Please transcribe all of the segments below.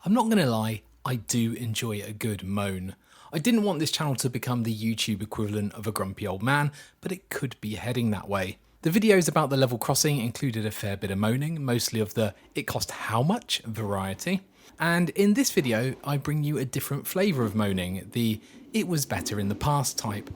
I'm not going to lie, I do enjoy a good moan. I didn't want this channel to become the YouTube equivalent of a grumpy old man, but it could be heading that way. The videos about the level crossing included a fair bit of moaning, mostly of the "it cost how much" variety. And in this video, I bring you a different flavour of moaning, the "it was better in the past" type.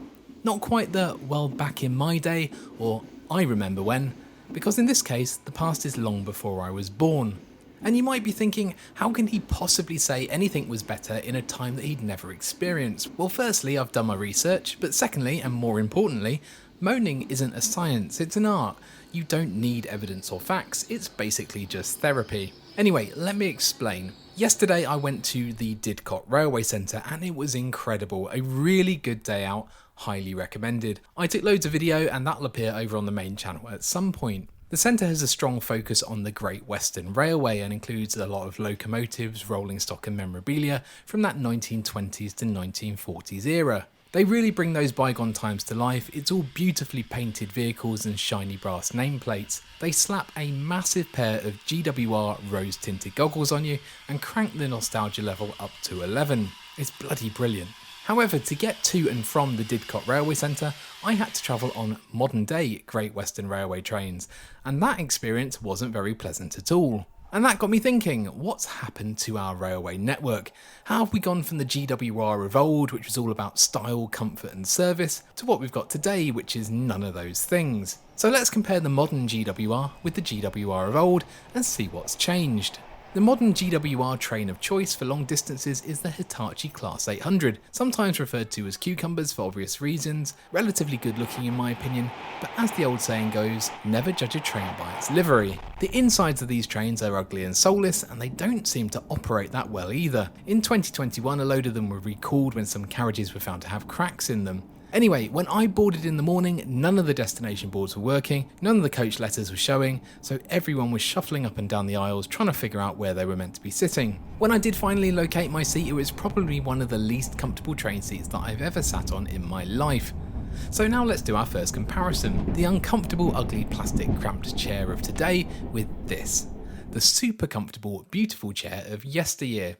Not quite the "well back in my day" or "I remember when", because in this case, the past is long before I was born. And you might be thinking, how can he possibly say anything was better in a time that he'd never experienced? Well, firstly, I've done my research, but secondly, and more importantly, moaning isn't a science, it's an art. You don't need evidence or facts, it's basically just therapy. Anyway, let me explain. Yesterday I went to the Didcot railway centre and it was incredible, a really good day out, highly recommended. I took loads of video and that'll appear over on the main channel at some point. The centre has a strong focus on the Great Western Railway and includes a lot of locomotives, rolling stock and memorabilia from that 1920s to 1940s era. They really bring those bygone times to life. It's all beautifully painted vehicles and shiny brass nameplates. They slap a massive pair of GWR rose tinted goggles on you and crank the nostalgia level up to 11. It's bloody brilliant. However, to get to and from the Didcot railway centre, I had to travel on modern day Great Western Railway trains, and that experience wasn't very pleasant at all. And that got me thinking, what's happened to our railway network? How have we gone from the GWR of old, which was all about style, comfort and service, to what we've got today, which is none of those things? So let's compare the modern GWR with the GWR of old and see what's changed. The modern GWR train of choice for long distances is the Hitachi Class 800, sometimes referred to as cucumbers for obvious reasons, relatively good looking in my opinion, but as the old saying goes, never judge a train by its livery. The insides of these trains are ugly and soulless, and they don't seem to operate that well either. In 2021 a load of them were recalled when some carriages were found to have cracks in them. Anyway, when I boarded in the morning, none of the destination boards were working, none of the coach letters were showing, so everyone was shuffling up and down the aisles trying to figure out where they were meant to be sitting. When I did finally locate my seat, it was probably one of the least comfortable train seats that I've ever sat on in my life. So now let's do our first comparison, the uncomfortable, ugly, plastic cramped chair of today with this, the super comfortable, beautiful chair of yesteryear.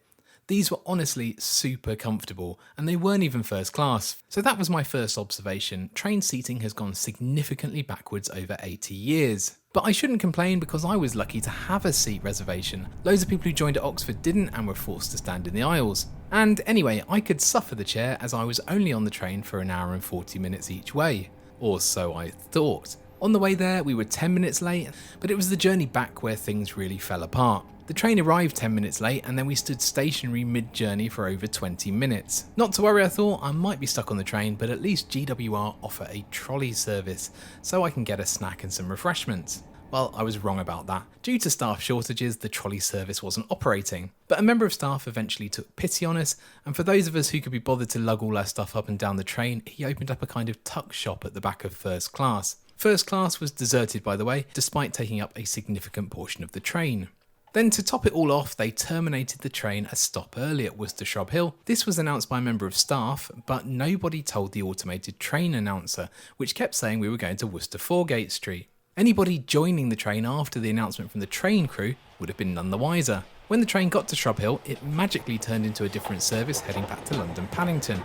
These were honestly super comfortable, and they weren't even first class. So that was my first observation. Train seating has gone significantly backwards over 80 years. But I shouldn't complain because I was lucky to have a seat reservation. Loads of people who joined at Oxford didn't and were forced to stand in the aisles. And anyway, I could suffer the chair as I was only on the train for an hour and 40 minutes each way. Or so I thought. On the way there, we were 10 minutes late, but it was the journey back where things really fell apart. The train arrived 10 minutes late and then we stood stationary mid-journey for over 20 minutes. Not to worry, I thought, I might be stuck on the train, but at least GWR offer a trolley service, so I can get a snack and some refreshments. Well, I was wrong about that. Due to staff shortages, the trolley service wasn't operating. But a member of staff eventually took pity on us, and for those of us who could be bothered to lug all our stuff up and down the train, he opened up a kind of tuck shop at the back of first class. First class was deserted, by the way, despite taking up a significant portion of the train. Then to top it all off, they terminated the train a stop early at Worcester Shrub Hill. This was announced by a member of staff, but nobody told the automated train announcer, which kept saying we were going to Worcester Foregate Street. Anybody joining the train after the announcement from the train crew would have been none the wiser. When the train got to Shrub Hill, it magically turned into a different service heading back to London Paddington.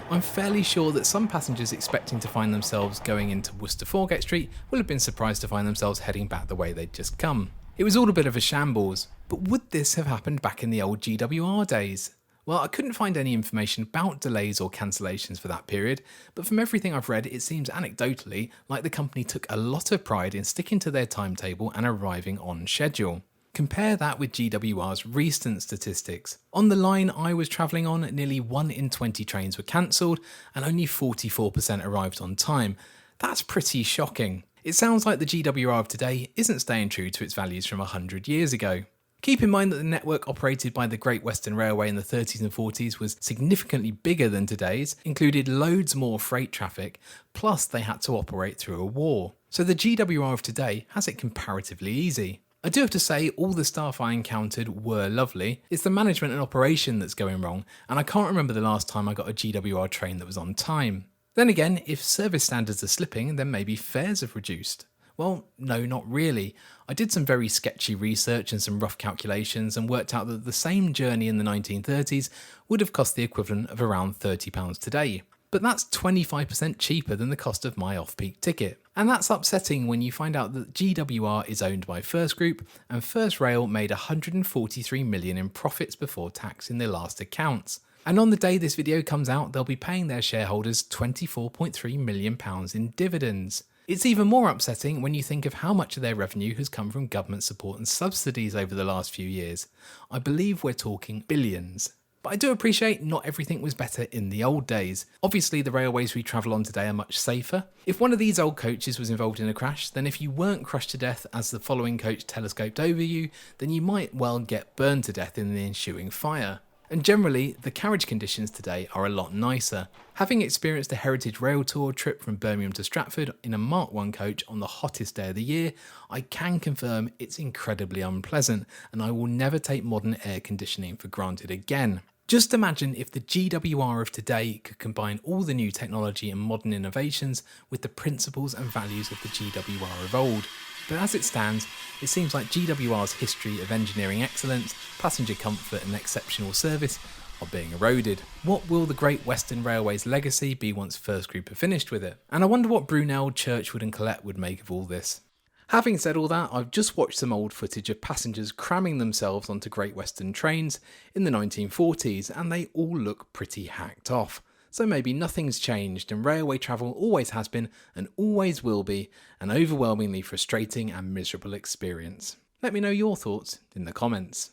I'm fairly sure that some passengers expecting to find themselves going into Worcester Foregate Street will have been surprised to find themselves heading back the way they'd just come. It was all a bit of a shambles, but would this have happened back in the old GWR days? Well, I couldn't find any information about delays or cancellations for that period, but from everything I've read, it seems anecdotally like the company took a lot of pride in sticking to their timetable and arriving on schedule. Compare that with GWR's recent statistics. On the line I was travelling on, nearly 1 in 20 trains were cancelled and only 44% arrived on time. That's pretty shocking. It sounds like the GWR of today isn't staying true to its values from 100 years ago. Keep in mind that the network operated by the Great Western Railway in the 30s and 40s was significantly bigger than today's, included loads more freight traffic, plus they had to operate through a war. So the GWR of today has it comparatively easy. I do have to say all the staff I encountered were lovely. It's the management and operation that's going wrong, and I can't remember the last time I got a GWR train that was on time. Then again, if service standards are slipping, then maybe fares have reduced. Well, no, not really. I did some very sketchy research and some rough calculations and worked out that the same journey in the 1930s would have cost the equivalent of around £30 today. But that's 25% cheaper than the cost of my off-peak ticket. And that's upsetting when you find out that GWR is owned by First Group, and First Rail made 143 million in profits before tax in their last accounts. And on the day this video comes out, they'll be paying their shareholders £24.3 million in dividends. It's even more upsetting when you think of how much of their revenue has come from government support and subsidies over the last few years. I believe we're talking billions. But I do appreciate not everything was better in the old days. Obviously the railways we travel on today are much safer. If one of these old coaches was involved in a crash, then if you weren't crushed to death as the following coach telescoped over you, then you might well get burned to death in the ensuing fire. And generally, the carriage conditions today are a lot nicer. Having experienced a Heritage Rail Tour trip from Birmingham to Stratford in a Mark 1 coach on the hottest day of the year, I can confirm it's incredibly unpleasant, and I will never take modern air conditioning for granted again. Just imagine if the GWR of today could combine all the new technology and modern innovations with the principles and values of the GWR of old. But as it stands, it seems like GWR's history of engineering excellence, passenger comfort and exceptional service are being eroded. What will the Great Western Railway's legacy be once First Group are finished with it? And I wonder what Brunel, Churchwood and Collette would make of all this. Having said all that, I've just watched some old footage of passengers cramming themselves onto Great Western trains in the 1940s, and they all look pretty hacked off. So maybe nothing's changed, and railway travel always has been and always will be an overwhelmingly frustrating and miserable experience. Let me know your thoughts in the comments.